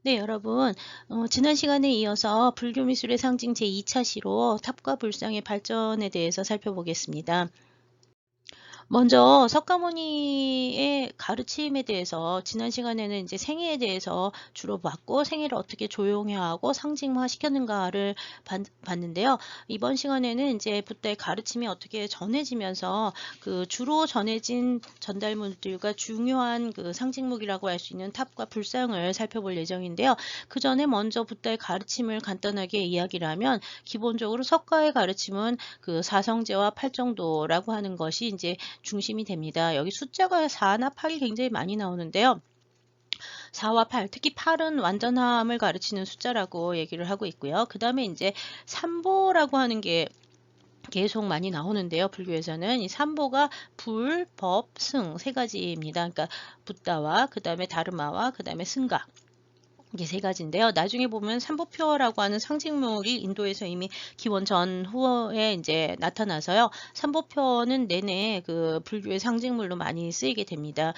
네, 여러분. 지난 시간에 이어서 불교 미술의 상징 제2차 시로 탑과 불상의 발전에 대해서 살펴보겠습니다. 먼저 석가모니의 가르침에 대해서 지난 시간에는 이제 생애에 대해서 주로 봤고 생애를 어떻게 조용해하고 상징화 시켰는가를 봤는데요. 이번 시간에는 이제 붓다의 가르침이 어떻게 전해지면서 그 주로 전해진 전달물들과 중요한 그 상징물이라고 할 수 있는 탑과 불상을 살펴볼 예정인데요. 그 전에 먼저 붓다의 가르침을 간단하게 이야기를 하면 기본적으로 석가의 가르침은 그 사성제와 팔정도라고 하는 것이 이제 중심이 됩니다. 여기 숫자가 4나 8이 굉장히 많이 나오는데요. 4와 8, 특히 8은 완전함을 가르치는 숫자라고 얘기를 하고 있고요. 그 다음에 이제 삼보라고 하는 게 계속 많이 나오는데요. 불교에서는 이 삼보가 불, 법, 승 세 가지입니다. 그러니까 붓다와 그 다음에 다르마와 그 다음에 승가. 이게 세 가지인데요. 나중에 보면 삼보표라고 하는 상징물이 인도에서 이미 기원 전후에 이제 나타나서요. 삼보표는 내내 그 불교의 상징물로 많이 쓰이게 됩니다.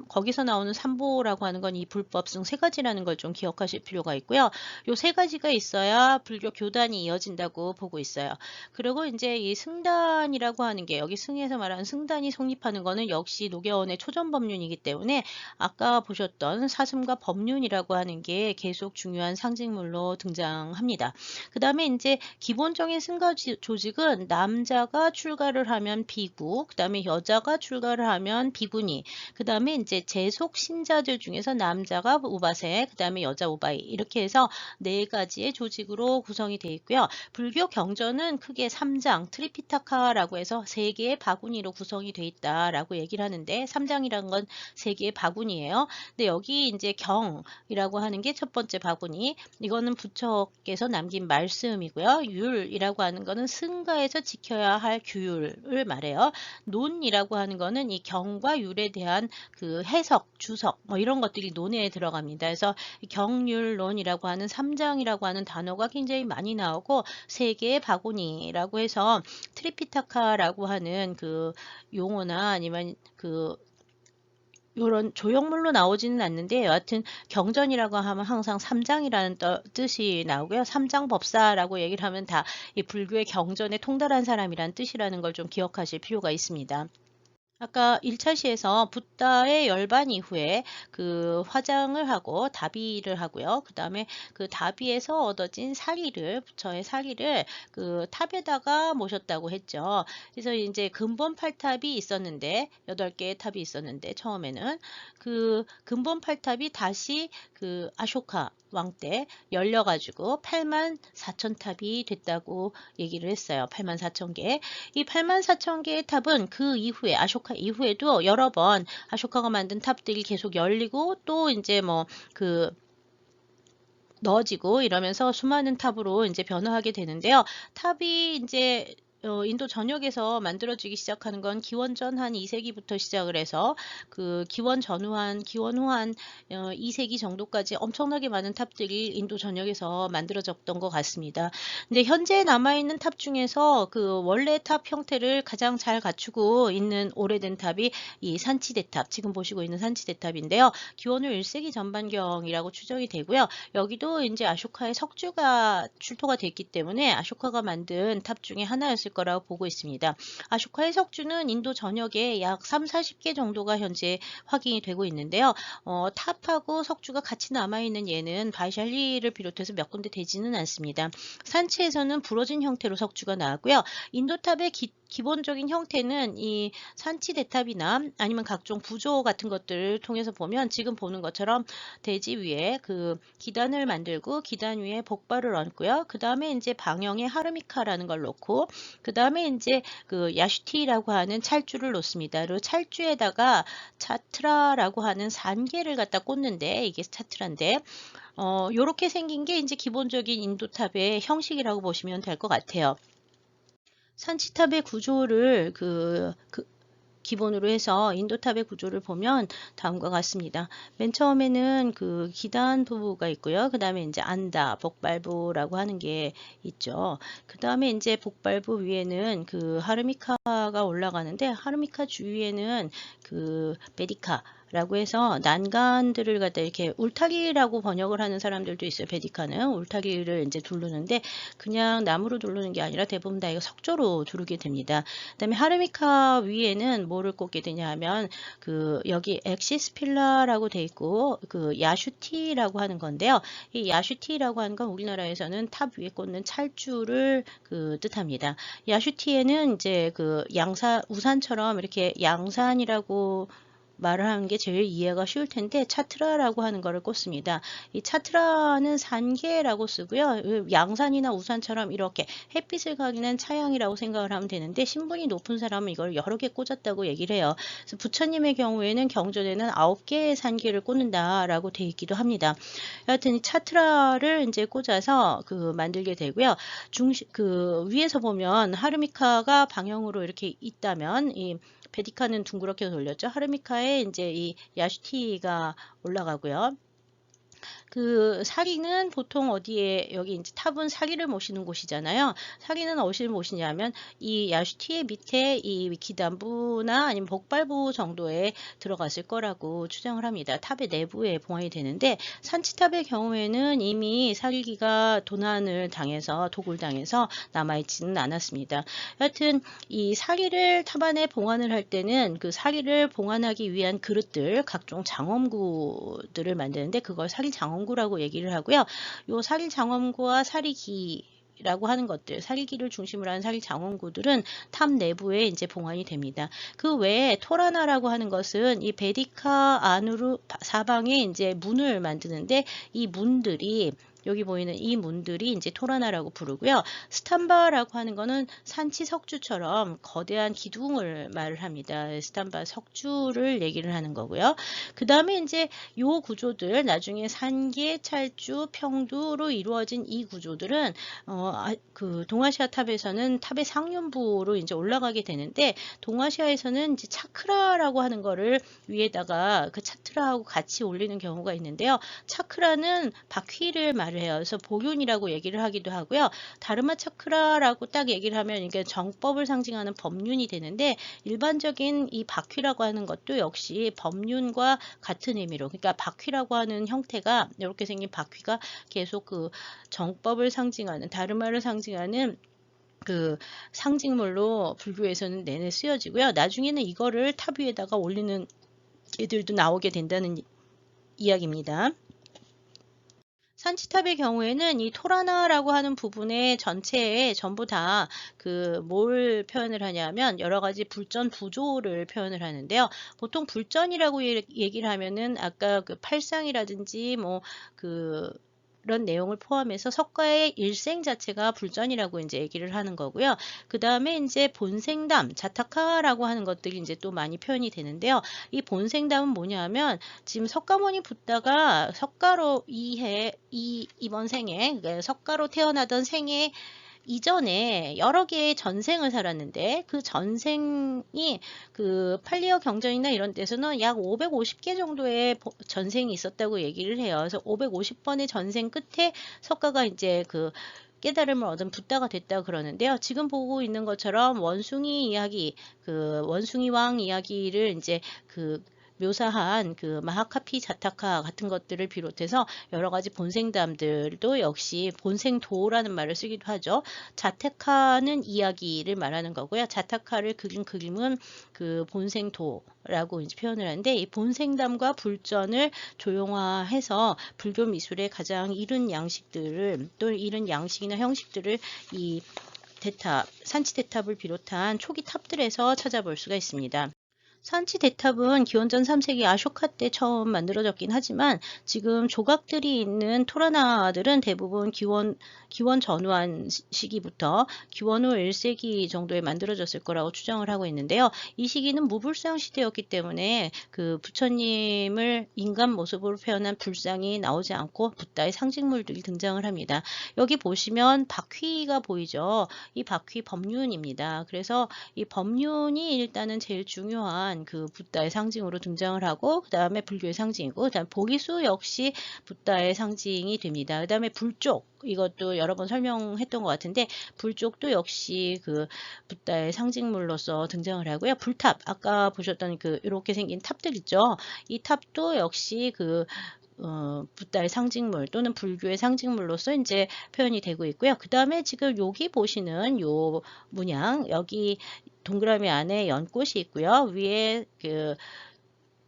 거기서 나오는 삼보라고 하는 건 이 불법승 세 가지라는 걸 좀 기억하실 필요가 있고요. 요 세 가지가 있어야 불교 교단이 이어진다고 보고 있어요. 그리고 이제 이 승단이라고 하는 게 여기 승에서 말하는 승단이 성립하는 거는 역시 노계원의 초전법륜이기 때문에 아까 보셨던 사슴과 법륜이라고 하는 게 계속 중요한 상징물로 등장합니다. 그 다음에 이제 기본적인 승가 조직은 남자가 출가를 하면 비구, 그 다음에 여자가 출가를 하면 비구니, 그 다음에 이제 재속 신자들 중에서 남자가 우바세, 그 다음에 여자 우바이 이렇게 해서 네 가지의 조직으로 구성이 되어 있고요. 불교 경전은 크게 3장, 트리피타카라고 해서 세 개의 바구니로 구성이 되어 있다라고 얘기를 하는데 3장이라는 건 세 개의 바구니예요. 근데 여기 이제 경이라고 하는 게 첫 번째 바구니. 이거는 부처께서 남긴 말씀이고요. 율이라고 하는 거는 승가에서 지켜야 할 규율을 말해요. 논이라고 하는 거는 이 경과 율에 대한 그 해석, 주석 뭐 이런 것들이 논에 들어갑니다. 그래서 경율론이라고 하는 3장이라고 하는 단어가 굉장히 많이 나오고 세 개의 바구니라고 해서 트리피타카라고 하는 그 용어나 아니면 그 요런 조형물로 나오지는 않는데 여하튼 경전이라고 하면 항상 3장이라는 뜻이 나오고요. 3장 법사라고 얘기를 하면 다 이 불교의 경전에 통달한 사람이란 뜻이라는 걸 좀 기억하실 필요가 있습니다. 아까 1차 시에서 붓다의 열반 이후에 그 화장을 하고 다비를 하고요. 그 다음에 그 다비에서 얻어진 사리를, 부처의 사리를 그 탑에다가 모셨다고 했죠. 그래서 이제 근본 8탑이 있었는데, 8개의 탑이 있었는데, 처음에는 그 근본 8탑이 다시 그 아쇼카 왕 때 열려가지고 8만 4천 탑이 됐다고 얘기를 했어요. 8만 4천 개. 이 8만 4천 개의 탑은 그 이후에 아쇼카 이후에도 여러 번 아쇼카가 만든 탑들이 계속 열리고 또 이제 뭐 그 넣어지고 이러면서 수많은 탑으로 이제 변화하게 되는데요. 탑이 이제 인도 전역에서 만들어지기 시작하는 건 기원전 한 2세기부터 시작을 해서 그 기원 후 한 2세기 정도까지 엄청나게 많은 탑들이 인도 전역에서 만들어졌던 것 같습니다. 근데 현재 남아있는 탑 중에서 그 원래 탑 형태를 가장 잘 갖추고 있는 오래된 탑이 이 산치대탑, 지금 보시고 있는 산치대탑인데요. 기원 후 1세기 전반경이라고 추정이 되고요. 여기도 이제 아쇼카의 석주가 출토가 됐기 때문에 아쇼카가 만든 탑 중에 하나였을 거라고 보고 있습니다. 아쇼카의 석주는 인도 전역에 약 3, 40개 정도가 현재 확인이 되고 있는데요. 탑하고 석주가 같이 남아있는 예는 바이샬리를 비롯해서 몇 군데 되지는 않습니다. 산치에서는 부러진 형태로 석주가 나왔고요. 인도탑의 기본적인 형태는 이 산치 대탑이나 아니면 각종 구조 같은 것들을 통해서 보면 지금 보는 것처럼 대지 위에 그 기단을 만들고 기단 위에 복발을 얹고요. 그 다음에 이제 방형에 하르미카라는 걸 놓고 그 다음에 이제 그 야슈티라고 하는 찰주를 놓습니다. 그리고 찰주에다가 차트라라고 하는 산계를 갖다 꽂는데 이게 차트라인데 요렇게 생긴 게 이제 기본적인 인도탑의 형식이라고 보시면 될 것 같아요. 산치탑의 구조를 기본으로 해서 인도탑의 구조를 보면 다음과 같습니다. 맨 처음에는 그 기단 부부가 있고요. 그 다음에 이제 안다, 복발부라고 하는 게 있죠. 그 다음에 이제 복발부 위에는 그 하르미카가 올라가는데 하르미카 주위에는 그 베디카 라고 해서 난간들을 갖다 이렇게 울타리라고 번역을 하는 사람들도 있어요. 베디카는 울타리를 이제 두르는데 그냥 나무로 두르는 게 아니라 대부분 다 이거 석조로 두르게 됩니다. 그다음에 하르미카 위에는 뭐를 꽂게 되냐 하면 그 여기 엑시스필라라고 돼 있고 그 야슈티라고 하는 건데요. 이 야슈티라고 하는 건 우리나라에서는 탑 위에 꽂는 찰주를 그 뜻합니다. 야슈티에는 이제 그 우산처럼 이렇게 양산이라고 말을 하는 게 제일 이해가 쉬울 텐데 차트라라고 하는 거를 꽂습니다. 이 차트라는 산계라고 쓰고요. 양산이나 우산처럼 이렇게 햇빛을 가리는 차양이라고 생각을 하면 되는데 신분이 높은 사람은 이걸 여러 개 꽂았다고 얘기를 해요. 그래서 부처님의 경우에는 경전에는 9개의 산계를 꽂는다라고 돼 있기도 합니다. 여하튼 이 차트라를 이제 꽂아서 그 만들게 되고요. 그 위에서 보면 하르미카가 방향으로 이렇게 있다면 이 베디카는 둥그렇게 돌렸죠. 하르미카에 이제 이 야슈티가 올라가고요. 그 사리는 보통 어디에 여기 이제 탑은 사리를 모시는 곳이잖아요. 사리는 어디를 모시냐면 이 야슈티의 밑에 이 기단부나 아니면 복발부 정도에 들어갔을 거라고 추정을 합니다. 탑의 내부에 봉헌이 되는데 산치탑의 경우에는 이미 사리기가 도난을 당해서 도굴당해서 남아있지는 않았습니다. 하여튼 이 사리를 탑 안에 봉헌을 할 때는 그 사리를 봉헌하기 위한 그릇들 각종 장엄구들을 만드는데 그걸 사리 장엄구라고 얘기를 하고요. 요 사리 장엄구와 사리기라고 하는 것들, 사리기를 중심으로 하는 사리 장엄구들은 탑 내부에 이제 봉헌이 됩니다. 그 외에 토라나라고 하는 것은 이 베디카 안으로 사방에 이제 문을 만드는데 이 문들이 여기 보이는 이 문들이 이제 토라나라고 부르고요. 스탐바라고 하는 거는 산치 석주처럼 거대한 기둥을 말을 합니다. 스탐바 석주를 얘기를 하는 거고요. 그 다음에 이제 요 구조들 나중에 산계, 찰주, 평두로 이루어진 이 구조들은 그 동아시아 탑에서는 탑의 상륜부로 이제 올라가게 되는데 동아시아에서는 이제 차크라라고 하는 거를 위에다가 그 차트라하고 같이 올리는 경우가 있는데요. 차크라는 바퀴를 말을 해요. 그래서 복윤이라고 얘기를 하기도 하고요. 다르마 차크라라고 딱 얘기를 하면 이게 정법을 상징하는 법륜이 되는데 일반적인 이 바퀴라고 하는 것도 역시 법륜과 같은 의미로 그러니까 바퀴라고 하는 형태가 이렇게 생긴 바퀴가 계속 그 정법을 상징하는 다르마를 상징하는 그 상징물로 불교에서는 내내 쓰여지고요. 나중에는 이거를 탑 위에다가 올리는 애들도 나오게 된다는 이야기입니다. 산치탑의 경우에는 이 토라나라고 하는 부분에 전체에 전부 다 그 뭘 표현을 하냐면 여러 가지 불전 부조를 표현을 하는데요. 보통 불전이라고 얘기를 하면은 아까 그 팔상이라든지 그런 내용을 포함해서 석가의 일생 자체가 불전이라고 이제 얘기를 하는 거고요. 그 다음에 이제 본생담, 자타카라고 하는 것들이 이제 또 많이 표현이 되는데요. 이 본생담은 뭐냐 하면 지금 석가모니 붓다가 석가로 이번 생에, 그러니까 석가로 태어나던 생에 이전에 여러 개의 전생을 살았는데 그 전생이 그 팔리어 경전이나 이런 데서는 약 550개 정도의 전생이 있었다고 얘기를 해요. 그래서 550번의 전생 끝에 석가가 이제 그 깨달음을 얻은 붓다가 됐다고 그러는데요. 지금 보고 있는 것처럼 원숭이 이야기, 그 원숭이 왕 이야기를 이제 그 묘사한 그 마하카피 자타카 같은 것들을 비롯해서 여러 가지 본생담들도 역시 본생도라는 말을 쓰기도 하죠. 자타카는 이야기를 말하는 거고요. 자타카를 그린 그림은 그 본생도라고 이제 표현을 하는데 이 본생담과 불전을 조용화해서 불교 미술의 가장 이른 양식들을 또 이른 양식이나 형식들을 이 대탑, 산치 대탑을 비롯한 초기 탑들에서 찾아볼 수가 있습니다. 산치 대탑은 기원전 3세기 아쇼카 때 처음 만들어졌긴 하지만 지금 조각들이 있는 토라나들은 대부분 기원 전후한 시기부터 기원 후 1세기 정도에 만들어졌을 거라고 추정을 하고 있는데요. 이 시기는 무불상 시대였기 때문에 그 부처님을 인간 모습으로 표현한 불상이 나오지 않고 붓다의 상징물들이 등장을 합니다. 여기 보시면 바퀴가 보이죠. 이 바퀴 법륜입니다. 그래서 이 법륜이 일단은 제일 중요한 중요한 그 붓다의 상징으로 등장을 하고, 그 다음에 불교의 상징이고, 그 다음에 보기수 역시 붓다의 상징이 됩니다. 그 다음에 불쪽, 이것도 여러 번 설명했던 것 같은데, 불쪽도 역시 그 붓다의 상징물로서 등장을 하고요. 불탑, 아까 보셨던 그 이렇게 생긴 탑들 있죠. 이 탑도 역시 그 붓다의 상징물 또는 불교의 상징물로서 이제 표현이 되고 있고요. 그 다음에 지금 여기 보시는 요 문양, 여기 동그라미 안에 연꽃이 있고요. 위에 그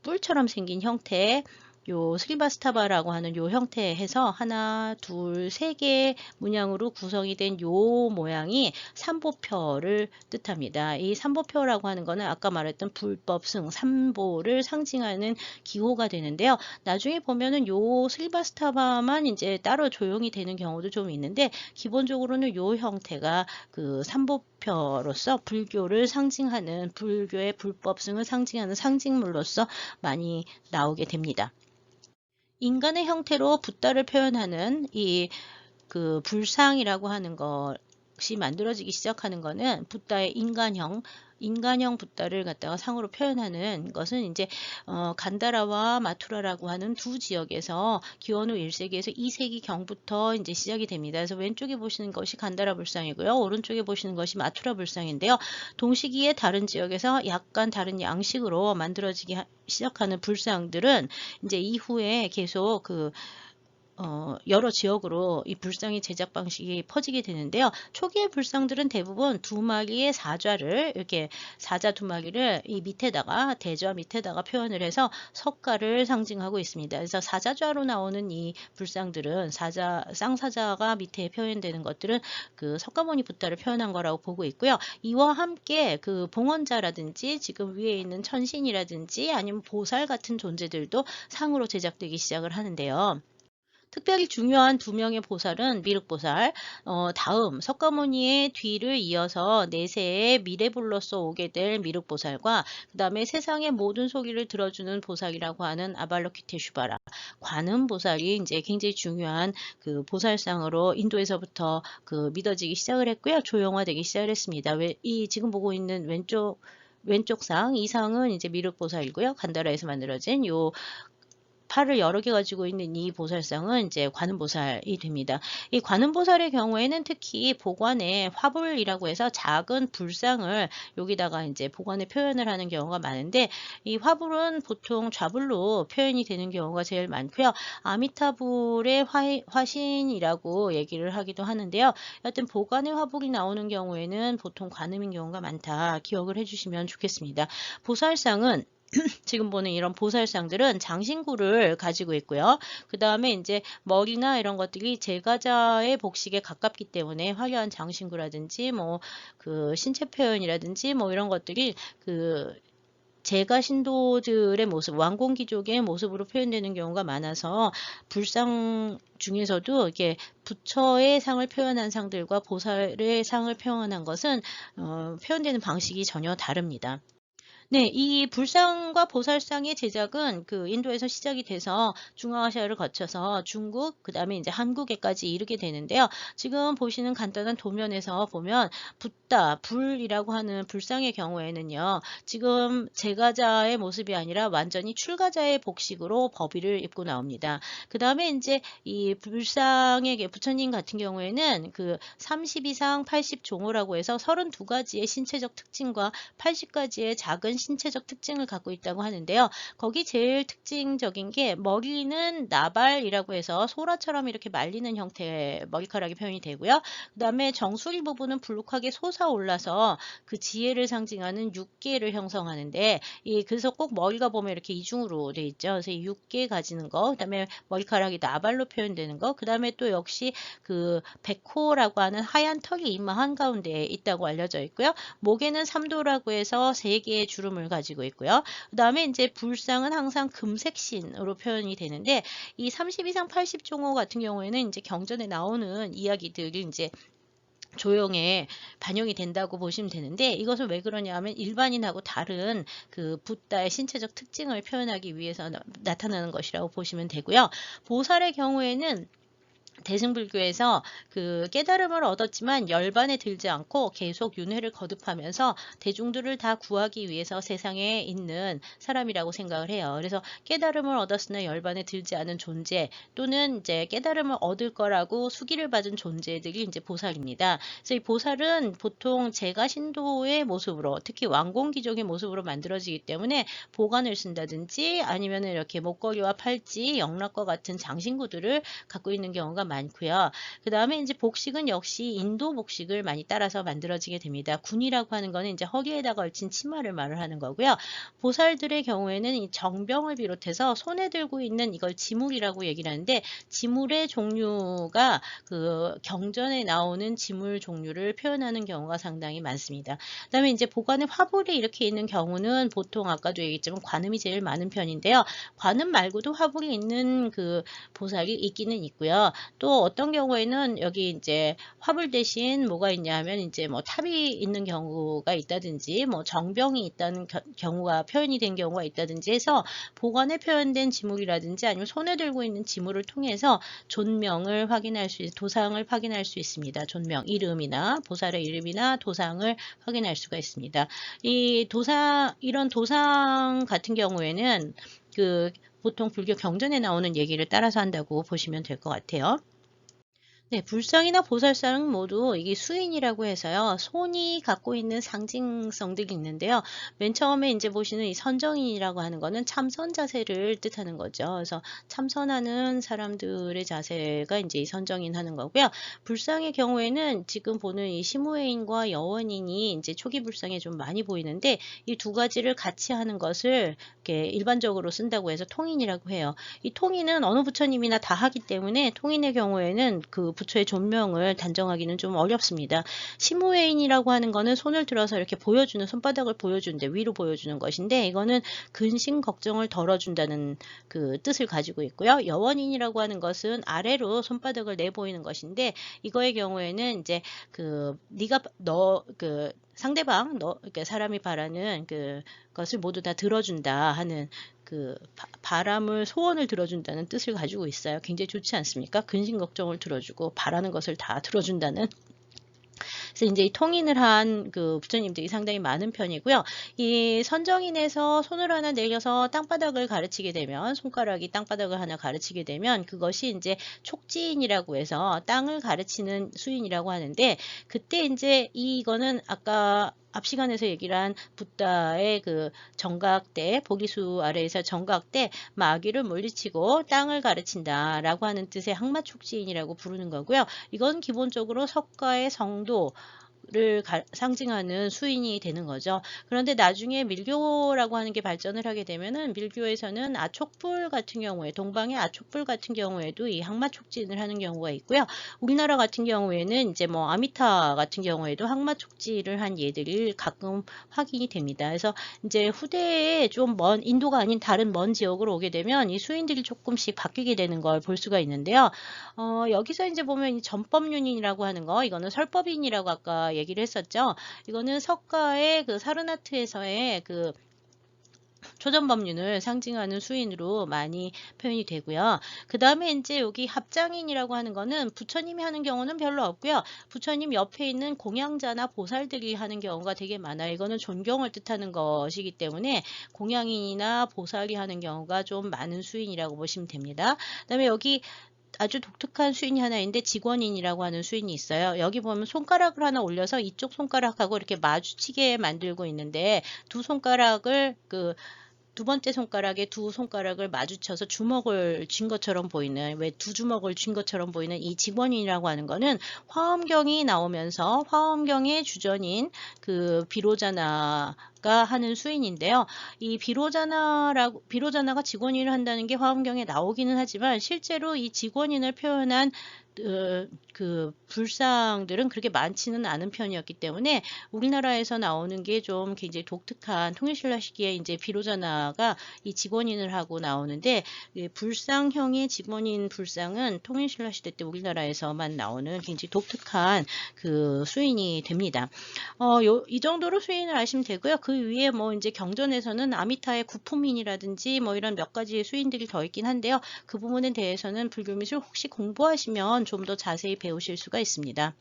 뿔처럼 생긴 형태, 요 스리바스타바라고 하는 요 형태에서 하나, 둘, 세 개의 문양으로 구성이 된 요 모양이 삼보표를 뜻합니다. 이 삼보표라고 하는 거는 아까 말했던 불법승, 삼보를 상징하는 기호가 되는데요. 나중에 보면은 요 스리바스타바만 이제 따로 조용히 되는 경우도 좀 있는데, 기본적으로는 요 형태가 그 삼보표로서 불교를 상징하는, 불교의 불법승을 상징하는 상징물로서 많이 나오게 됩니다. 인간의 형태로 붓다를 표현하는 이 그 불상이라고 하는 것이 만들어지기 시작하는 것은 붓다의 인간형 붓다를 갖다가 상으로 표현하는 것은 이제 간다라와 마투라라고 하는 두 지역에서 기원후 1세기에서 2세기 경부터 이제 시작이 됩니다. 그래서 왼쪽에 보시는 것이 간다라 불상이고요. 오른쪽에 보시는 것이 마투라 불상인데요. 동시기에 다른 지역에서 약간 다른 양식으로 만들어지기 시작하는 불상들은 이제 이후에 계속 여러 지역으로 이 불상의 제작 방식이 퍼지게 되는데요. 초기의 불상들은 대부분 두 마리의 사좌를, 이렇게 사자 두 마리를 이 밑에다가, 대좌 밑에다가 표현을 해서 석가를 상징하고 있습니다. 그래서 사자좌로 나오는 이 불상들은, 쌍사자가 밑에 표현되는 것들은 그 석가모니 붓다를 표현한 거라고 보고 있고요. 이와 함께 그 봉헌자라든지 지금 위에 있는 천신이라든지 아니면 보살 같은 존재들도 상으로 제작되기 시작을 하는데요. 특별히 중요한 두 명의 보살은 미륵보살, 다음 석가모니의 뒤를 이어서 내세의 미래불로서 오게 될 미륵보살과 그 다음에 세상의 모든 소리를 들어주는 보살이라고 하는 아발로키테슈바라, 관음보살이 이제 굉장히 중요한 그 보살상으로 인도에서부터 그 믿어지기 시작을 했고요. 조형화되기 시작을 했습니다. 이 지금 보고 있는 왼쪽 상, 이 상은 이제 미륵보살이고요. 간다라에서 만들어진 요 팔을 여러 개 가지고 있는 이 보살상은 이제 관음보살이 됩니다. 이 관음보살의 경우에는 특히 보관에 화불이라고 해서 작은 불상을 여기다가 이제 보관에 표현을 하는 경우가 많은데, 이 화불은 보통 좌불로 표현이 되는 경우가 제일 많고요. 아미타불의 화신이라고 얘기를 하기도 하는데요. 여하튼 보관에 화불이 나오는 경우에는 보통 관음인 경우가 많다. 기억을 해주시면 좋겠습니다. 보살상은 지금 보는 이런 보살상들은 장신구를 가지고 있고요. 그 다음에 이제 머리나 이런 것들이 제가자의 복식에 가깝기 때문에 화려한 장신구라든지 뭐 그 신체 표현이라든지 뭐 이런 것들이 그 제가 신도들의 모습, 왕공귀족의 모습으로 표현되는 경우가 많아서 불상 중에서도 이게 부처의 상을 표현한 상들과 보살의 상을 표현한 것은 표현되는 방식이 전혀 다릅니다. 네, 이 불상과 보살상의 제작은 그 인도에서 시작이 돼서 중앙아시아를 거쳐서 중국, 그 다음에 이제 한국에까지 이르게 되는데요. 지금 보시는 간단한 도면에서 보면 붓다, 불이라고 하는 불상의 경우에는요, 지금 제가자의 모습이 아니라 완전히 출가자의 복식으로 법의를 입고 나옵니다. 그 다음에 이제 이 불상의 부처님 같은 경우에는 그 32상 80종호라고 해서 32가지의 신체적 특징과 80가지의 작은 신체적 특징을 갖고 있다고 하는데요. 거기 제일 특징적인 게 머리는 나발이라고 해서 소라처럼 이렇게 말리는 형태의 머리카락이 표현이 되고요. 그 다음에 정수리 부분은 불룩하게 솟아올라서 그 지혜를 상징하는 육계를 형성하는데, 그래서 꼭 머리가 보면 이렇게 이중으로 돼 있죠. 그래서 이 육계 가지는 거, 그 다음에 머리카락이 나발로 표현되는 거, 그 다음에 또 역시 그 백호라고 하는 하얀 털이 이마 한가운데에 있다고 알려져 있고요. 목에는 삼도라고 해서 3개의 주름을 가지고 있고요. 그 다음에 이제 불상은 항상 금색신으로 표현이 되는데, 이 32상 80종호 같은 경우에는 이제 경전에 나오는 이야기들이 이제 조형에 반영이 된다고 보시면 되는데, 이것은 왜 그러냐 하면 일반인하고 다른 그 붓다의 신체적 특징을 표현하기 위해서 나타나는 것이라고 보시면 되고요. 보살의 경우에는 대승불교에서 그 깨달음을 얻었지만 열반에 들지 않고 계속 윤회를 거듭하면서 대중들을 다 구하기 위해서 세상에 있는 사람이라고 생각을 해요. 그래서 깨달음을 얻었으나 열반에 들지 않은 존재 또는 이제 깨달음을 얻을 거라고 수기를 받은 존재들이 이제 보살입니다. 그래서 이 보살은 보통 제가 신도의 모습으로 특히 왕공기족의 모습으로 만들어지기 때문에 보관을 쓴다든지 아니면 이렇게 목걸이와 팔찌, 영락과 같은 장신구들을 갖고 있는 경우가 많고요. 그 다음에 이제 복식은 역시 인도 복식을 많이 따라서 만들어지게 됩니다. 군이라고 하는 거는 이제 허리에다가 걸친 치마를 말을 하는 거고요. 보살들의 경우에는 이 정병을 비롯해서 손에 들고 있는 이걸 지물이라고 얘기를 하는데 지물의 종류가 그 경전에 나오는 지물 종류를 표현하는 경우가 상당히 많습니다. 그 다음에 이제 보관에 화불이 이렇게 있는 경우는 보통 아까도 얘기했지만 관음이 제일 많은 편인데요. 관음 말고도 화불이 있는 그 보살이 있기는 있고요. 또 어떤 경우에는 여기 이제 화불 대신 뭐가 있냐 하면 이제 뭐 탑이 있는 경우가 있다든지 뭐 정병이 있다는 경우가 표현이 된 경우가 있다든지 해서 보관에 표현된 지물이라든지 아니면 손에 들고 있는 지물을 통해서 존명을 확인할 수 도상을 확인할 수 있습니다. 존명 이름이나 보살의 이름이나 도상을 확인할 수가 있습니다. 이런 도상 같은 경우에는 그 보통 불교 경전에 나오는 얘기를 따라서 한다고 보시면 될 것 같아요. 네, 불상이나 보살상 모두 이게 수인이라고 해서요. 손이 갖고 있는 상징성들이 있는데요. 맨 처음에 이제 보시는 이 선정인이라고 하는 거는 참선 자세를 뜻하는 거죠. 그래서 참선하는 사람들의 자세가 이제 이 선정인 하는 거고요. 불상의 경우에는 지금 보는 이 시무회인과 여원인이 이제 초기 불상에 좀 많이 보이는데 이 두 가지를 같이 하는 것을 이렇게 일반적으로 쓴다고 해서 통인이라고 해요. 이 통인은 어느 부처님이나 다 하기 때문에 통인의 경우에는 그 부처의 존명을 단정하기는 좀 어렵습니다. 시무회인이라고 하는 거는 손을 들어서 이렇게 보여주는 손바닥을 보여주는데 위로 보여주는 것인데 이거는 근심 걱정을 덜어준다는 그 뜻을 가지고 있고요. 여원인이라고 하는 것은 아래로 손바닥을 내보이는 것인데 이거의 경우에는 이제 그 네가 그 상대방 그러니까 사람이 바라는 그 것을 모두 다 들어준다 하는 그 바람을 소원을 들어준다는 뜻을 가지고 있어요. 굉장히 좋지 않습니까? 근심 걱정을 들어주고 바라는 것을 다 들어준다는. 그래서 이제 통인을 한 그 부처님들이 상당히 많은 편이고요. 이 선정인에서 손을 하나 내려서 땅바닥을 가르치게 되면 손가락이 땅바닥을 하나 가르치게 되면 그것이 이제 촉지인이라고 해서 땅을 가르치는 수인이라고 하는데 그때 이제 이거는 아까 앞 시간에서 얘기를 한 붓다의 그 정각대 보리수 아래에서 정각대 마귀를 물리치고 땅을 가르친다라고 하는 뜻의 항마촉지인이라고 부르는 거고요. 이건 기본적으로 석가의 성도 를 상징하는 수인이 되는 거죠. 그런데 나중에 밀교라고 하는 게 발전을 하게 되면은 밀교에서는 아촉불 같은 경우에 동방의 아촉불 같은 경우에도 이 항마촉진을 하는 경우가 있고요. 우리나라 같은 경우에는 이제 뭐 아미타 같은 경우에도 항마촉지를 한 예들이 가끔 확인이 됩니다. 그래서 이제 후대에 좀 먼 인도가 아닌 다른 먼 지역으로 오게 되면 이 수인들이 조금씩 바뀌게 되는 걸 볼 수가 있는데요. 여기서 이제 보면 이 전법윤인이라고 하는 거 이거는 설법인이라고 아까 얘기를 했었죠. 이거는 석가의 그 사르나트에서의 그 초전법륜을 상징하는 수인으로 많이 표현이 되고요. 그 다음에 이제 여기 합장인이라고 하는 거는 부처님이 하는 경우는 별로 없고요. 부처님 옆에 있는 공양자나 보살들이 하는 경우가 되게 많아요. 이거는 존경을 뜻하는 것이기 때문에 공양인이나 보살이 하는 경우가 좀 많은 수인이라고 보시면 됩니다. 그 다음에 여기 아주 독특한 수인이 하나 있는데 직원인이라고 하는 수인이 있어요. 여기 보면 손가락을 하나 올려서 이쪽 손가락하고 이렇게 마주치게 만들고 있는데 두 손가락을 두 번째 손가락에 두 손가락을 마주쳐서 주먹을 쥔 것처럼 보이는 왜 두 주먹을 쥔 것처럼 보이는 이 직원인이라고 하는 거는 화엄경이 나오면서 화엄경의 주전인 그 비로자나가 하는 수인인데요. 이 비로자나가 직원인을 한다는 게 화엄경에 나오기는 하지만 실제로 이 직원인을 표현한 그 불상들은 그렇게 많지는 않은 편이었기 때문에 우리나라에서 나오는 게 좀 굉장히 독특한 통일신라 시기에 이제 비로자나가 이 직원인을 하고 나오는데 불상형의 직원인 불상은 통일신라 시대 때 우리나라에서만 나오는 굉장히 독특한 그 수인이 됩니다. 이 정도로 수인을 아시면 되고요. 그 위에 뭐 이제 경전에서는 아미타의 구품인이라든지 뭐 이런 몇 가지의 수인들이 더 있긴 한데요. 그 부분에 대해서는 불교미술 혹시 공부하시면 좀 더 자세히 배우실 수가 있습니다.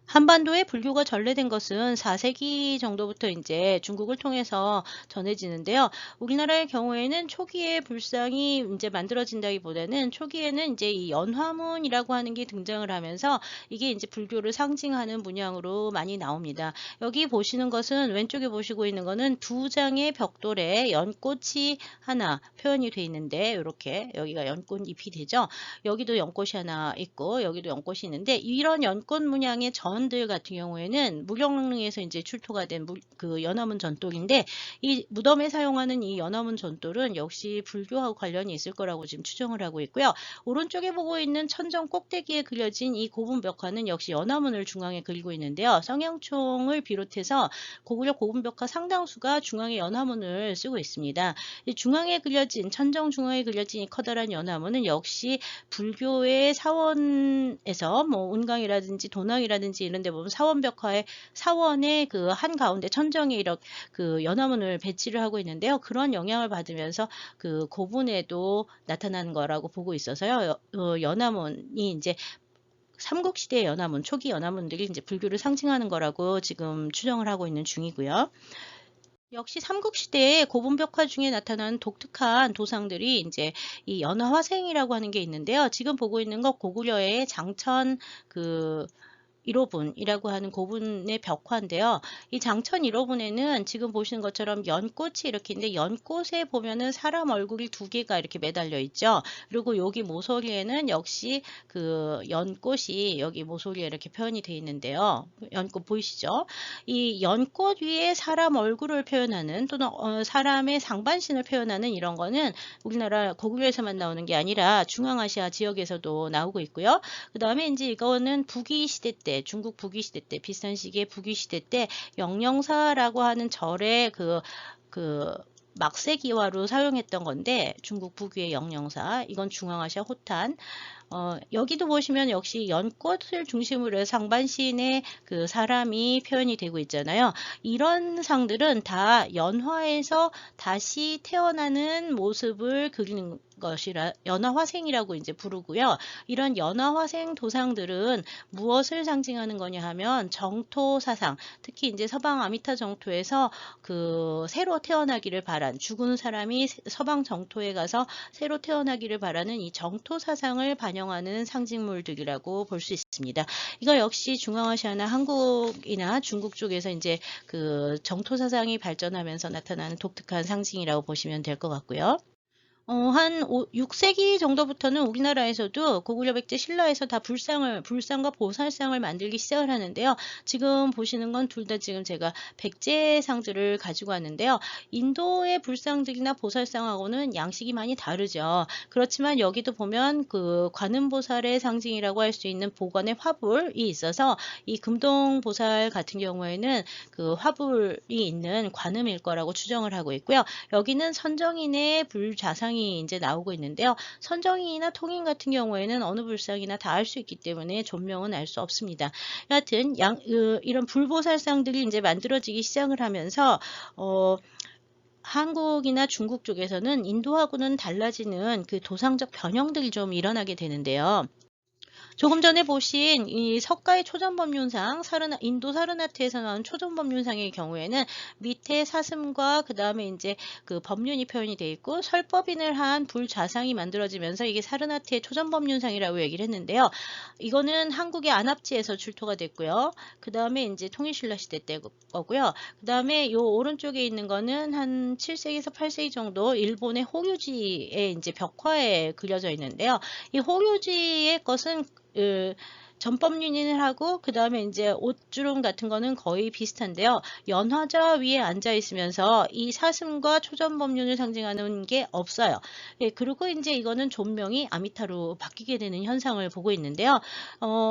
한반도에 불교가 전래된 것은 4세기 정도부터 이제 중국을 통해서 전해지는데요. 우리나라의 경우에는 초기에 불상이 이제 만들어진다기보다는 초기에는 이제 이 연화문이라고 하는 게 등장을 하면서 이게 이제 불교를 상징하는 문양으로 많이 나옵니다. 여기 보시는 것은 왼쪽에 보시고 있는 거는 두 장의 벽돌에 연꽃이 하나 표현이 되어 있는데 이렇게 여기가 연꽃잎이 되죠. 여기도 연꽃이 하나 있고 여기도 연꽃이 있는데 이런 연꽃 문양의 전들 같은 경우에는 무경릉에서 이제 출토가 된 그 연화문 전돌인데 이 무덤에 사용하는 이 연화문 전돌은 역시 불교하고 관련이 있을 거라고 지금 추정을 하고 있고요. 오른쪽에 보고 있는 천정 꼭대기에 그려진 이 고분 벽화는 역시 연화문을 중앙에 그리고 있는데요. 성형총을 비롯해서 고구려 고분 벽화 상당수가 중앙에 연화문을 쓰고 있습니다. 이 중앙에 그려진 천정 중앙에 그려진 이 커다란 연화문은 역시 불교의 사원에서 뭐 운강이라든지 도낭이라든지 이런 데 보면 사원벽화의 사원의 그 한가운데 천정에 이렇게 그 연화문을 배치를 하고 있는데요. 그런 영향을 받으면서 그 고분에도 나타나는 거라고 보고 있어서요. 연화문이 이제 삼국시대의 연화문, 초기 연화문들이 이제 불교를 상징하는 거라고 지금 추정을 하고 있는 중이고요. 역시 삼국시대의 고분벽화 중에 나타나는 독특한 도상들이 이제 이 연화화생이라고 하는 게 있는데요. 지금 보고 있는 거 고구려의 장천 1호분이라고 하는 고분의 벽화인데요. 이 장천 1호분에는 지금 보시는 것처럼 연꽃이 이렇게 있는데 연꽃에 보면은 사람 얼굴이 두 개가 이렇게 매달려 있죠. 그리고 여기 모서리에는 역시 그 연꽃이 여기 모서리에 이렇게 표현이 되어 있는데요. 연꽃 보이시죠? 이 연꽃 위에 사람 얼굴을 표현하는 또는 사람의 상반신을 표현하는 이런 거는 우리나라 고구려에서만 나오는 게 아니라 중앙아시아 지역에서도 나오고 있고요. 그 다음에 이제 이거는 북위 시대 때 중국 북위 시대 때 비슷한 시기에 북위 시대 때 영영사라고 하는 절의 그 막세기화로 사용했던 건데 중국 북위의 영영사 이건 중앙아시아 호탄 여기도 보시면 역시 연꽃을 중심으로 해서 상반신에 그 사람이 표현이 되고 있잖아요. 이런 상들은 다 연화에서 다시 태어나는 모습을 그리는 것이라 연화화생이라고 이제 부르고요. 이런 연화화생 도상들은 무엇을 상징하는 거냐 하면 정토 사상, 특히 이제 서방 아미타 정토에서 그 새로 태어나기를 바란 죽은 사람이 서방 정토에 가서 새로 태어나기를 바라는 이 정토 사상을 반영하는 상징물들이라고 볼 수 있습니다. 이거 역시 중앙아시아나 한국이나 중국 쪽에서 이제 그 정토 사상이 발전하면서 나타나는 독특한 상징이라고 보시면 될 것 같고요. 한 6세기 정도부터는 우리나라에서도 고구려 백제 신라에서 다 불상과 보살상을 만들기 시작을 하는데요. 지금 보시는 건 둘 다 지금 제가 백제상들을 가지고 왔는데요. 인도의 불상들이나 보살상하고는 양식이 많이 다르죠. 그렇지만 여기도 보면 그 관음보살의 상징이라고 할 수 있는 복원의 화불이 있어서 이 금동보살 같은 경우에는 그 화불이 있는 관음일 거라고 추정을 하고 있고요. 여기는 선정인의 불자상이 이제 나오고 있는데요. 선정인이나 통인 같은 경우에는 어느 불상이나 다 알 수 있기 때문에 존명은 알 수 없습니다. 여하튼 이런 불보살상들이 이제 만들어지기 시작을 하면서 한국이나 중국 쪽에서는 인도하고는 달라지는 그 도상적 변형들이 좀 일어나게 되는데요. 조금 전에 보신 이 석가의 초전법륜상, 인도 사르나트에서 나온 초전법륜상의 경우에는 밑에 사슴과 그 다음에 이제 그 법륜이 표현이 되어 있고 설법인을 한 불자상이 만들어지면서 이게 사르나트의 초전법륜상이라고 얘기를 했는데요. 이거는 한국의 안압지에서 출토가 됐고요. 그 다음에 이제 통일신라 시대 때 거고요. 그 다음에 요 오른쪽에 있는 거는 한 7세기에서 8세기 정도 일본의 호류지의 이제 벽화에 그려져 있는데요. 이 호류지의 것은 전법륜인을 하고 그 다음에 이제 옷주름 같은 거는 거의 비슷한데요. 연화자 위에 앉아 있으면서 이 사슴과 초전법륜을 상징하는 게 없어요. 예, 그리고 이제 이거는 존명이 아미타로 바뀌게 되는 현상을 보고 있는데요.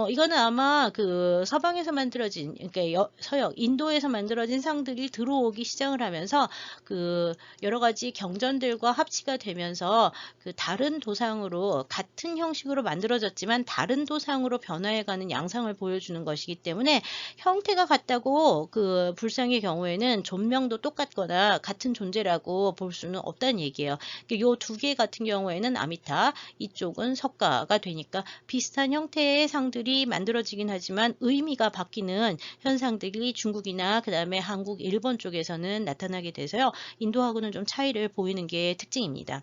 이거는 아마 그 서방에서 만들어진 그러니까 서역 인도에서 만들어진 상들이 들어오기 시작을 하면서 그 여러 가지 경전들과 합치가 되면서 그 다른 도상으로 같은 형식으로 만들어졌지만 다른 도상으로 변화해 발전해가는 양상을 보여주는 것이기 때문에 형태가 같다고 그 불상의 경우에는 존명도 똑같거나 같은 존재라고 볼 수는 없다는 얘기예요. 이 두 개 같은 경우에는 아미타, 이쪽은 석가가 되니까 비슷한 형태의 상들이 만들어지긴 하지만 의미가 바뀌는 현상들이 중국이나 그 다음에 한국, 일본 쪽에서는 나타나게 돼서요. 인도하고는 좀 차이를 보이는 게 특징입니다.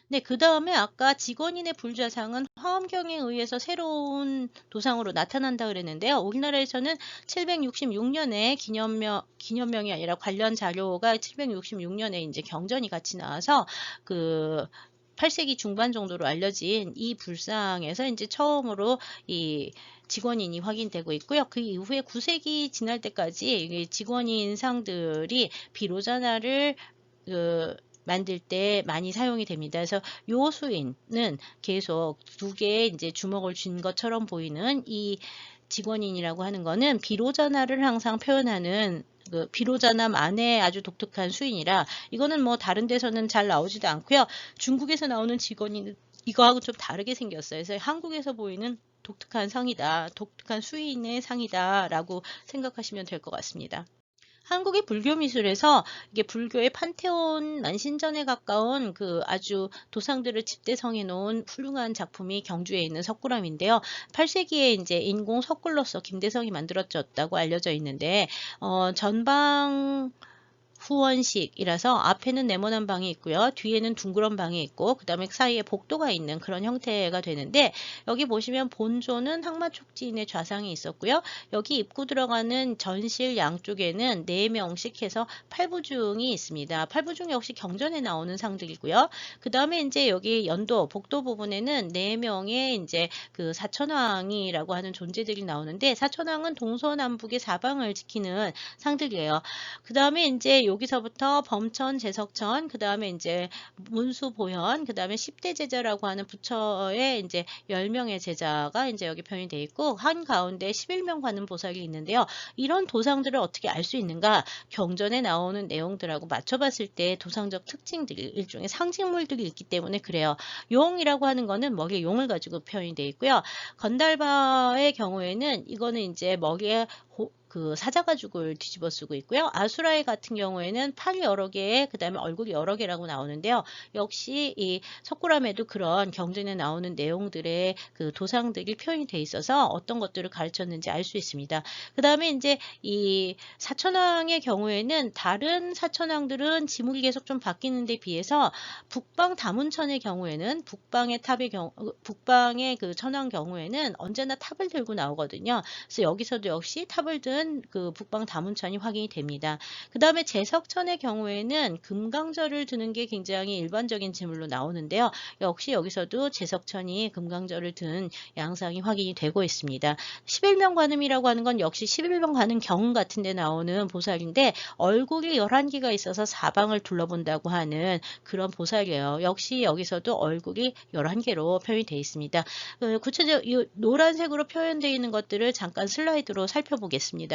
네, 그 다음에 아까 직원인의 불좌상은 화엄경에 의해서 새로운 도상으로 나타난다 그랬는데요. 우리나라에서는 766년에 기념명이 아니라 관련 자료가 766년에 이제 경전이 같이 나와서 그 8세기 중반 정도로 알려진 이 불상에서 이제 처음으로 이 직원인이 확인되고 있고요. 그 이후에 9세기 지날 때까지 직원인 상들이 비로자나를 만들 때 많이 사용이 됩니다. 그래서 요 수인은 계속 두 개의 이제 주먹을 쥔 것처럼 보이는 이 직원인이라고 하는 거는 비로자나를 항상 표현하는 그 비로자나만의 아주 독특한 수인이라 이거는 뭐 다른 데서는 잘 나오지도 않고요. 중국에서 나오는 직원인은 이거하고 좀 다르게 생겼어요. 그래서 한국에서 보이는 독특한 상이다, 독특한 수인의 상이다 라고 생각하시면 될 것 같습니다. 한국의 불교 미술에서 이게 불교의 판테온 만신전에 가까운 그 아주 도상들을 집대성해 놓은 훌륭한 작품이 경주에 있는 석굴암인데요. 8세기에 이제 인공 석굴로서 김대성이 만들어졌다고 알려져 있는데 전방 후원식이라서 앞에는 네모난 방이 있고요. 뒤에는 둥그런 방이 있고 그 다음에 사이에 복도가 있는 그런 형태가 되는데 여기 보시면 본조는 항마촉지인의 좌상이 있었고요. 여기 입구 들어가는 전실 양쪽에는 4명씩 해서 팔부중이 있습니다. 팔부중 역시 경전에 나오는 상들이고요. 그 다음에 이제 여기 연도 복도 부분에는 4명의 이제 그 사천왕이라고 하는 존재들이 나오는데 사천왕은 동서남북의 사방을 지키는 상들이에요. 그 다음에 이제 여기서부터 범천, 제석천, 그 다음에 이제 문수, 보현, 그 다음에 10대 제자라고 하는 부처의 이제 10명의 제자가 이제 여기 표현이 되어 있고, 한 가운데 11명 관음 보살이 있는데요. 이런 도상들을 어떻게 알 수 있는가? 경전에 나오는 내용들하고 맞춰봤을 때 도상적 특징들이 일종의 상징물들이 있기 때문에 그래요. 용이라고 하는 거는 머리에 용을 가지고 표현이 되어 있고요. 건달바의 경우에는 이거는 이제 머리에 그 사자가죽을 뒤집어 쓰고 있고요. 아수라의 같은 경우에는 팔이 여러 개, 그 다음에 얼굴이 여러 개라고 나오는데요. 역시 이 석굴암에도 그런 경전에 나오는 내용들의 그 도상들이 표현이 돼 있어서 어떤 것들을 가르쳤는지 알 수 있습니다. 그 다음에 이제 이 사천왕의 경우에는 다른 사천왕들은 지물이 계속 좀 바뀌는 데 비해서 북방 다문천의 경우에는 북방의 그 천왕 경우에는 언제나 탑을 들고 나오거든요. 그래서 여기서도 역시 탑을 든 그 북방 다문천이 확인이 됩니다. 그 다음에 제석천의 경우에는 금강절을 드는 게 굉장히 일반적인 지물로 나오는데요. 역시 여기서도 제석천이 금강절을 든 양상이 확인이 되고 있습니다. 11명 관음이라고 하는 건 역시 11명 관음 경 같은 데 나오는 보살인데 얼굴이 11개가 있어서 사방을 둘러본다고 하는 그런 보살이에요. 역시 여기서도 얼굴이 11개로 표현이 되어 있습니다. 구체적으로 노란색으로 표현되어 있는 것들을 잠깐 슬라이드로 살펴보겠습니다.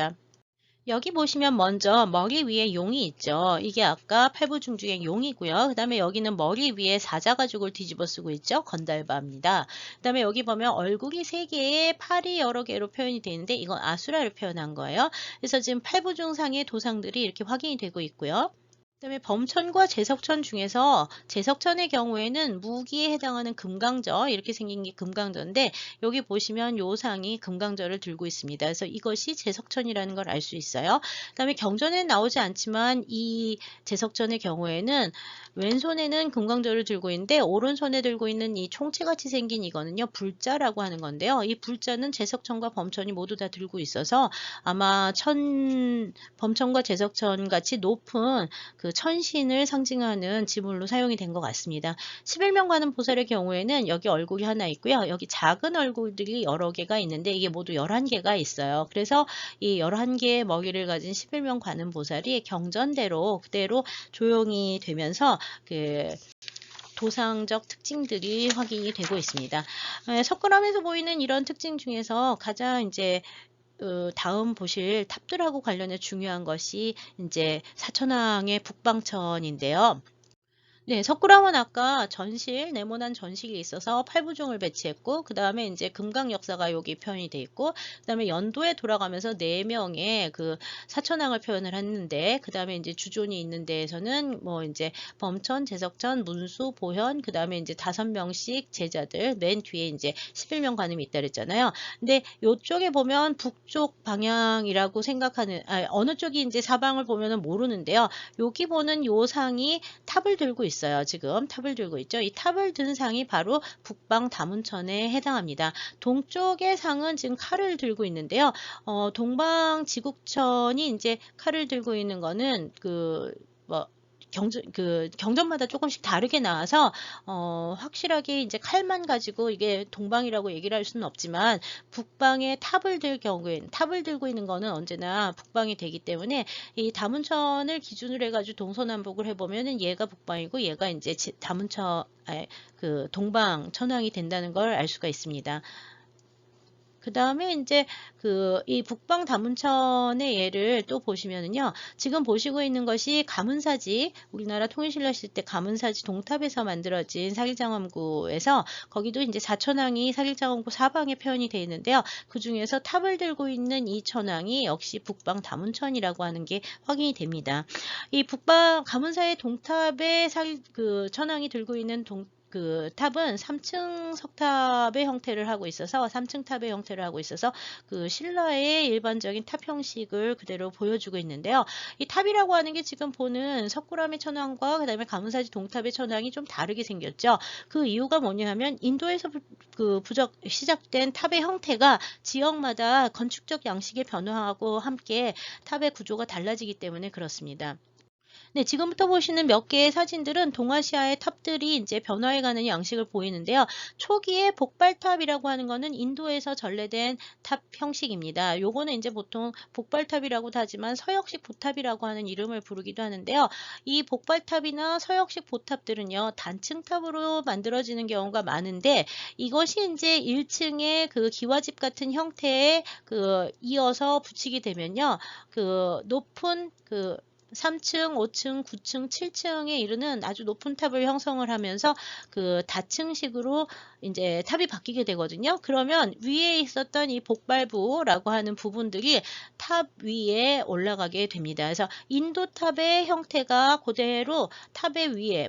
여기 보시면 먼저 머리 위에 용이 있죠. 이게 아까 팔부중 중에 용이고요. 그 다음에 여기는 머리 위에 사자가죽을 뒤집어 쓰고 있죠. 건달바입니다. 그 다음에 여기 보면 얼굴이 3개에 팔이 여러 개로 표현이 되는데 이건 아수라를 표현한 거예요. 그래서 지금 팔부중상의 도상들이 이렇게 확인이 되고 있고요. 그다음에 범천과 제석천 중에서 제석천의 경우에는 무기에 해당하는 금강저 이렇게 생긴 게 금강저인데 여기 보시면 요 상이 금강저를 들고 있습니다. 그래서 이것이 제석천이라는 걸 알 수 있어요. 그다음에 경전에 나오지 않지만 이 제석천의 경우에는 왼손에는 금강저를 들고 있는데 오른손에 들고 있는 이 총체같이 생긴 이거는요 불자라고 하는 건데요. 이 불자는 제석천과 범천이 모두 다 들고 있어서 아마 범천과 제석천 같이 높은 그 천신을 상징하는 지물로 사용이 된 것 같습니다. 11명 관음 보살의 경우에는 여기 얼굴이 하나 있고요. 여기 작은 얼굴들이 여러 개가 있는데 이게 모두 11개가 있어요. 그래서 이 11개의 먹이를 가진 11명 관음 보살이 경전대로 그대로 조용히 되면서 그 도상적 특징들이 확인이 되고 있습니다. 석굴암에서 보이는 이런 특징 중에서 가장 이제 다음 보실 탑들하고 관련해 중요한 것이 이제 사천왕의 북방천인데요. 네, 석굴암은 아까 전실, 네모난 전실이 있어서 8부종을 배치했고, 그 다음에 이제 금강 역사가 여기 표현이 돼 있고, 그 다음에 연도에 돌아가면서 4명의 그 사천왕을 표현을 했는데, 그 다음에 이제 주존이 있는 데에서는 뭐 이제 범천, 제석천, 문수, 보현, 그 다음에 이제 5명씩 제자들, 맨 뒤에 이제 11명 관음이 있다 그랬잖아요. 근데 요쪽에 보면 북쪽 방향이라고 생각하는, 어느 쪽이 이제 사방을 보면은 모르는데요. 여기 보는 요 상이 탑을 들고 있어요. 지금 탑을 들고 있죠. 이 탑을 든 상이 바로 북방 다문천에 해당합니다. 동쪽의 상은 지금 칼을 들고 있는데요. 동방 지국천이 이제 칼을 들고 있는 거는 뭐 경전마다 조금씩 다르게 나와서 확실하게 이제 칼만 가지고 이게 동방이라고 얘기를 할 수는 없지만 북방에 탑을 들 경우엔 탑을 들고 있는 거는 언제나 북방이 되기 때문에 이 다문천을 기준으로 해가지고 동서남북을 해보면은 얘가 북방이고 얘가 이제 그 동방 천왕이 된다는 걸 알 수가 있습니다. 그 다음에 이제 이 북방 다문천의 예를 또 보시면은요. 지금 보시고 있는 것이 가문사지, 우리나라 통일신라 시대 때 가문사지 동탑에서 만들어진 사길장엄구에서 거기도 이제 사천왕이 사길장엄구 사방에 표현이 되어 있는데요. 그 중에서 탑을 들고 있는 이 천왕이 역시 북방 다문천이라고 하는 게 확인이 됩니다. 이 북방 가문사의 동탑에 천왕이 들고 있는 그 탑은 3층 석탑의 형태를 하고 있어서 3층 탑의 형태를 하고 있어서 그 신라의 일반적인 탑 형식을 그대로 보여주고 있는데요. 이 탑이라고 하는 게 지금 보는 석굴암의 천왕과 그다음에 가문사지 동탑의 천왕이 좀 다르게 생겼죠. 그 이유가 뭐냐면 인도에서 시작된 탑의 형태가 지역마다 건축적 양식의 변화하고 함께 탑의 구조가 달라지기 때문에 그렇습니다. 네, 지금부터 보시는 몇 개의 사진들은 동아시아의 탑들이 이제 변화해가는 양식을 보이는데요. 초기에 복발탑이라고 하는 거는 인도에서 전래된 탑 형식입니다. 요거는 이제 보통 복발탑이라고도 하지만 서역식 보탑이라고 하는 이름을 부르기도 하는데요. 이 복발탑이나 서역식 보탑들은요, 단층탑으로 만들어지는 경우가 많은데 이것이 이제 1층의 그 기와집 같은 형태에 이어서 붙이게 되면요. 높은 3층, 5층, 9층, 7층에 이르는 아주 높은 탑을 형성을 하면서 다층식으로 이제 탑이 바뀌게 되거든요. 그러면 위에 있었던 이 복발부라고 하는 부분들이 탑 위에 올라가게 됩니다. 그래서 인도탑의 형태가 그대로 탑의 위에,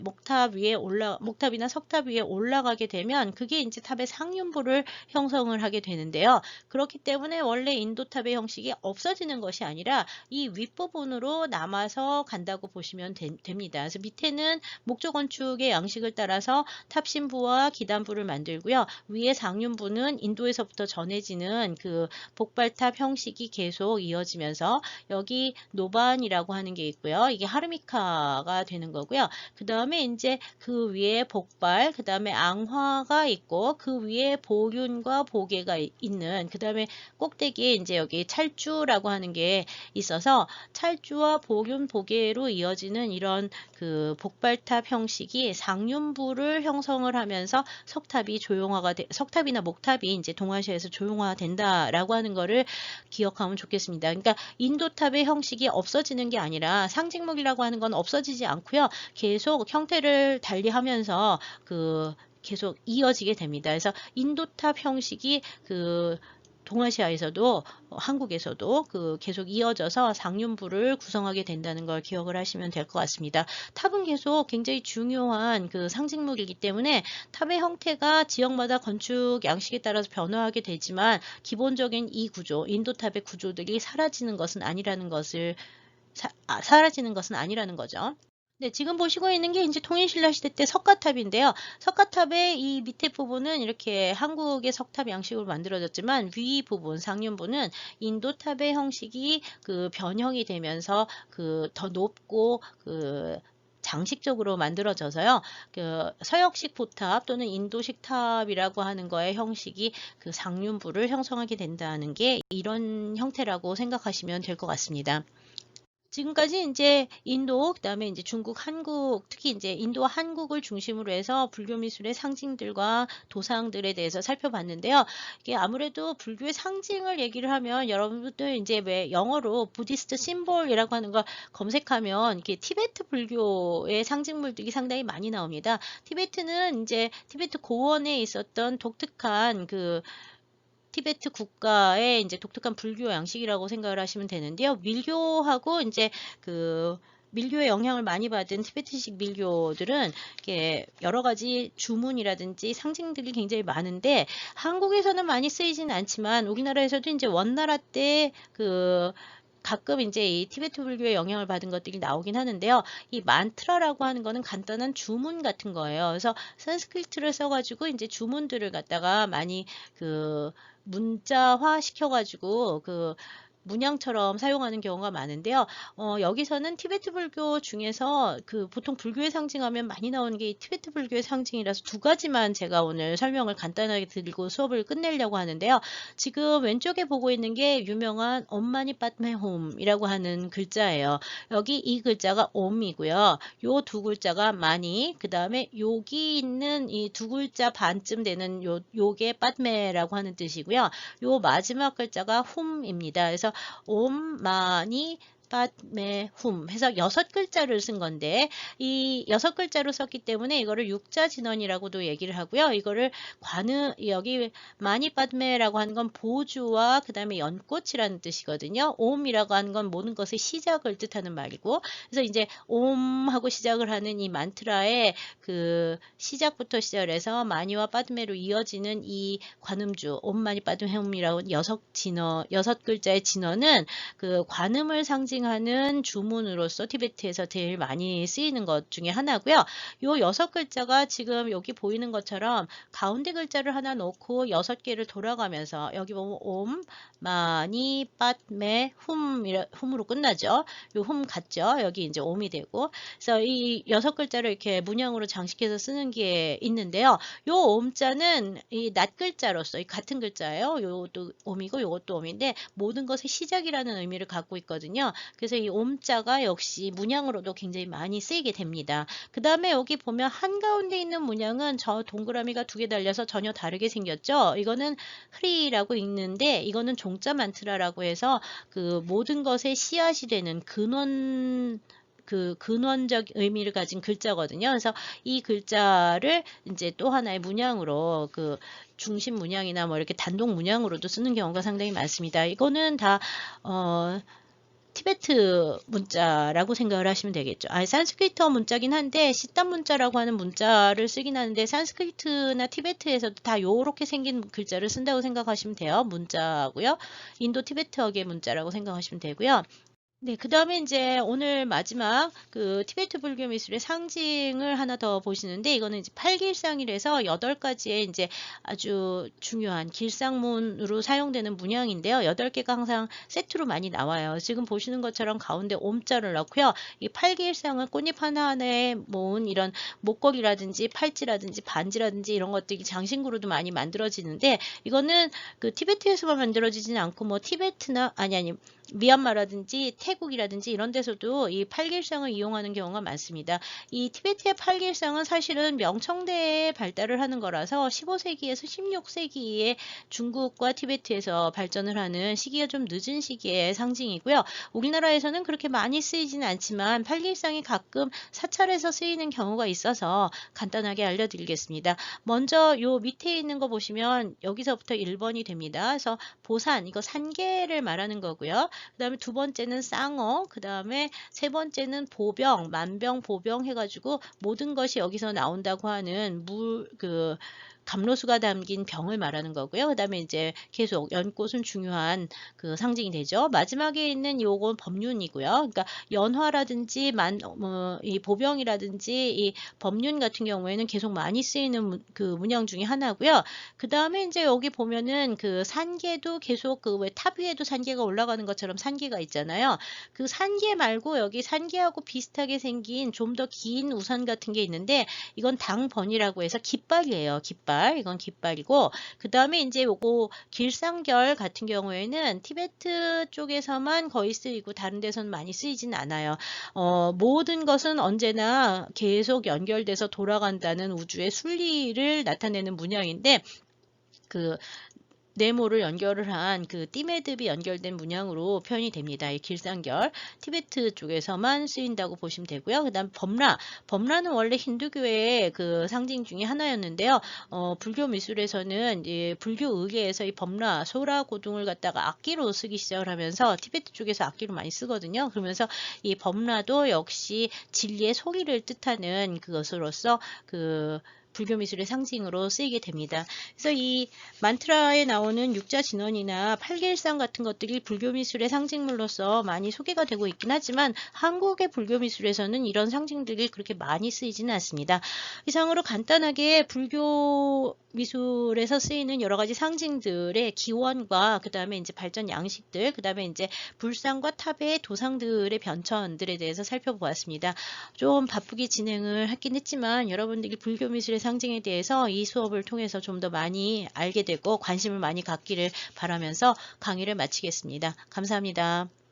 목탑이나 석탑 위에 올라가게 되면 그게 이제 탑의 상륜부를 형성을 하게 되는데요. 그렇기 때문에 원래 인도탑의 형식이 없어지는 것이 아니라 이 윗부분으로 남아서 간다고 보시면 됩니다. 그래서 밑에는 목조 건축의 양식을 따라서 탑신부와 기단부를 만들고요. 위에 상륜부는 인도에서부터 전해지는 그 복발탑 형식이 계속 이어지면서 여기 노반이라고 하는 게 있고요. 이게 하르미카가 되는 거고요. 그 다음에 이제 그 위에 복발, 그 다음에 앙화가 있고 그 위에 보균과 보계가 있는 그 다음에 꼭대기에 이제 여기 찰주라고 하는 게 있어서 찰주와 보균, 보계로 이어지는 이런 그 복발탑 형식이 상륜부를 형성을 하면서 석탑이나 목탑이 이제 동아시아에서 조용화된다라고 하는 거를 기억하면 좋겠습니다. 그러니까 인도탑의 형식이 없어지는 게 아니라 상징목이라고 하는 건 없어지지 않고요. 계속 형태를 달리하면서 계속 이어지게 됩니다. 그래서 인도탑 형식이 동아시아에서도 한국에서도 계속 이어져서 상륜부를 구성하게 된다는 걸 기억을 하시면 될 것 같습니다. 탑은 계속 굉장히 중요한 상징물이기 때문에 탑의 형태가 지역마다 건축 양식에 따라서 변화하게 되지만 기본적인 이 구조, 인도탑의 구조들이 사라지는 것은 아니라는 거죠. 네, 지금 보시고 있는 게 이제 통일신라 시대 때 석가탑인데요. 석가탑의 이 밑에 부분은 이렇게 한국의 석탑 양식으로 만들어졌지만 위 부분, 상륜부는 인도탑의 형식이 변형이 되면서 더 높고 장식적으로 만들어져서요. 서역식 보탑 또는 인도식 탑이라고 하는 거의 형식이 상륜부를 형성하게 된다는 게 이런 형태라고 생각하시면 될 것 같습니다. 지금까지 이제 인도, 그다음에 이제 중국, 한국, 특히 이제 인도와 한국을 중심으로 해서 불교 미술의 상징들과 도상들에 대해서 살펴봤는데요. 이게 아무래도 불교의 상징을 얘기를 하면 여러분들 이제 왜 영어로 부디스트 심볼이라고 하는 걸 검색하면 이렇게 티베트 불교의 상징물들이 상당히 많이 나옵니다. 티베트는 이제 티베트 고원에 있었던 독특한 티베트 국가의 이제 독특한 불교 양식이라고 생각을 하시면 되는데요. 밀교하고 이제 밀교의 영향을 많이 받은 티베트식 밀교들은 이렇게 여러 가지 주문이라든지 상징들이 굉장히 많은데 한국에서는 많이 쓰이진 않지만 우리나라에서도 이제 원나라 때 가끔 이제 이 티베트 불교의 영향을 받은 것들이 나오긴 하는데요. 이 만트라라고 하는 거는 간단한 주문 같은 거예요. 그래서 산스크리트를 써가지고 이제 주문들을 갖다가 많이 문자화 시켜가지고 문양처럼 사용하는 경우가 많은데요. 여기서는 티베트 불교 중에서 보통 불교의 상징하면 많이 나오는 게 이 티베트 불교의 상징이라서 두 가지만 제가 오늘 설명을 간단하게 드리고 수업을 끝내려고 하는데요. 지금 왼쪽에 보고 있는 게 유명한 옴마니 빠드메 홈이라고 하는 글자예요. 여기 이 글자가 옴이고요. 요 두 글자가 마니, 그 다음에 여기 있는 이 두 글자 반쯤 되는 요게 빠드메라고 하는 뜻이고요. 요 마지막 글자가 홈입니다. 그래서 옴, 마니, 빠메, 훔 해서 6글자를 쓴 건데 이 6글자로 썼기 때문에 이거를 육자 진언이라고도 얘기를 하고요. 이거를 여기 마니 빠메라고 하는 건 보주와 그 다음에 연꽃이라는 뜻이거든요. 옴이라고 하는 건 모든 것의 시작을 뜻하는 말이고 그래서 이제 옴하고 시작을 하는 이 만트라의 시작부터 시작해서 마니와 빠드메로 이어지는 이 관음주 옴마니 빠드메 홈이라고 6글자의 진언은 관음을 상징하는 주문으로서 티베트에서 제일 많이 쓰이는 것 중에 하나고요. 요 6글자가 지금 여기 보이는 것처럼 가운데 글자를 하나 놓고 6개를 돌아가면서 여기 보면 옴, 마니, 빠메, 훔으로 끝나죠. 요 훔 같죠. 여기 이제 옴이 되고 그래서 이 6글자를 이렇게 문양으로 장식해서 쓰는 게 있는데요. 요 옴자는 이 낱글자로서 같은 글자예요. 요것도 옴이고 요것도 옴인데 모든 것의 시작이라는 의미를 갖고 있거든요. 그래서 이 옴자가 역시 문양으로도 굉장히 많이 쓰이게 됩니다. 그 다음에 여기 보면 한가운데 있는 문양은 저 동그라미가 2개 달려서 전혀 다르게 생겼죠. 이거는 흐리라고 읽는데 이거는 종자 만트라라고 해서 모든 것의 씨앗이 되는 근원적 의미를 가진 글자거든요. 그래서 이 글자를 이제 또 하나의 문양으로 중심 문양이나 뭐 이렇게 단독 문양으로도 쓰는 경우가 상당히 많습니다. 이거는 다 티베트 문자라고 생각을 하시면 되겠죠. 산스크리트어 문자긴 한데 시땀 문자라고 하는 문자를 쓰긴 하는데 산스크리트나 티베트에서도 다 요렇게 생긴 글자를 쓴다고 생각하시면 돼요. 문자고요. 인도 티베트어계 문자라고 생각하시면 되고요. 네, 그 다음에 이제 오늘 마지막 티베트 불교 미술의 상징을 하나 더 보시는데 이거는 이제 팔길상이라서 8가지의 이제 아주 중요한 길상문으로 사용되는 문양인데요. 8개가 항상 세트로 많이 나와요. 지금 보시는 것처럼 가운데 옴자를 넣고요. 이 팔길상은 꽃잎 하나하나에 모은 이런 목걸이라든지 팔찌라든지 반지라든지 이런 것들이 장신구로도 많이 만들어지는데 이거는 티베트에서만 만들어지지는 않고 뭐 티베트나 아니 미얀마라든지 태국이라든지 이런 데서도 이 팔길상을 이용하는 경우가 많습니다. 이 티베트의 팔길상은 사실은 명청대에 발달을 하는 거라서 15세기에서 16세기에 중국과 티베트에서 발전을 하는 시기가 좀 늦은 시기의 상징이고요. 우리나라에서는 그렇게 많이 쓰이지는 않지만 팔길상이 가끔 사찰에서 쓰이는 경우가 있어서 간단하게 알려드리겠습니다. 먼저 요 밑에 있는 거 보시면 여기서부터 1번이 됩니다. 그래서 보산, 이거 산계를 말하는 거고요. 그 다음에 2번째는 쌍어, 그 다음에 3번째는 보병, 만병, 보병 해가지고 모든 것이 여기서 나온다고 하는 감로수가 담긴 병을 말하는 거고요. 그 다음에 이제 계속 연꽃은 중요한 상징이 되죠. 마지막에 있는 요건 법륜이고요. 그러니까 연화라든지 이 보병이라든지 이 법륜 같은 경우에는 계속 많이 쓰이는 문양 중에 하나고요. 그 다음에 이제 여기 보면은 산계도 계속 왜 탑 위에도 산계가 올라가는 것처럼 산계가 있잖아요. 그 산계 말고 여기 산계하고 비슷하게 생긴 좀 더 긴 우산 같은 게 있는데 이건 당번이라고 해서 깃발이에요. 깃발. 깃발, 이건 깃발이고, 그 다음에 이제 요거 길상결 같은 경우에는 티베트 쪽에서만 거의 쓰이고 다른 데서는 많이 쓰이진 않아요. 모든 것은 언제나 계속 연결돼서 돌아간다는 우주의 순리를 나타내는 문양인데, 그 네모를 연결을 한 그 띠매듭이 연결된 문양으로 표현이 됩니다. 이 길상결 티베트 쪽에서만 쓰인다고 보시면 되고요. 그다음 범라는 원래 힌두교의 그 상징 중에 하나였는데요. 불교 미술에서는 이제 불교 의계에서 이 범라 소라 고둥을 갖다가 악기로 쓰기 시작을 하면서 티베트 쪽에서 악기로 많이 쓰거든요. 그러면서 이 범라도 역시 진리의 소리를 뜻하는 그것으로서 그 불교 미술의 상징으로 쓰이게 됩니다. 그래서 이 만트라에 나오는 육자 진원이나 팔길상 같은 것들이 불교 미술의 상징물로서 많이 소개가 되고 있긴 하지만 한국의 불교 미술에서는 이런 상징들이 그렇게 많이 쓰이지는 않습니다. 이상으로 간단하게 불교 미술에서 쓰이는 여러 가지 상징들의 기원과 그 다음에 이제 발전 양식들, 그 다음에 이제 불상과 탑의 도상들의 변천들에 대해서 살펴보았습니다. 좀 바쁘게 진행을 하긴 했지만 여러분들이 불교 미술의 상징에 대해서 이 수업을 통해서 좀 더 많이 알게 되고 관심을 많이 갖기를 바라면서 강의를 마치겠습니다. 감사합니다.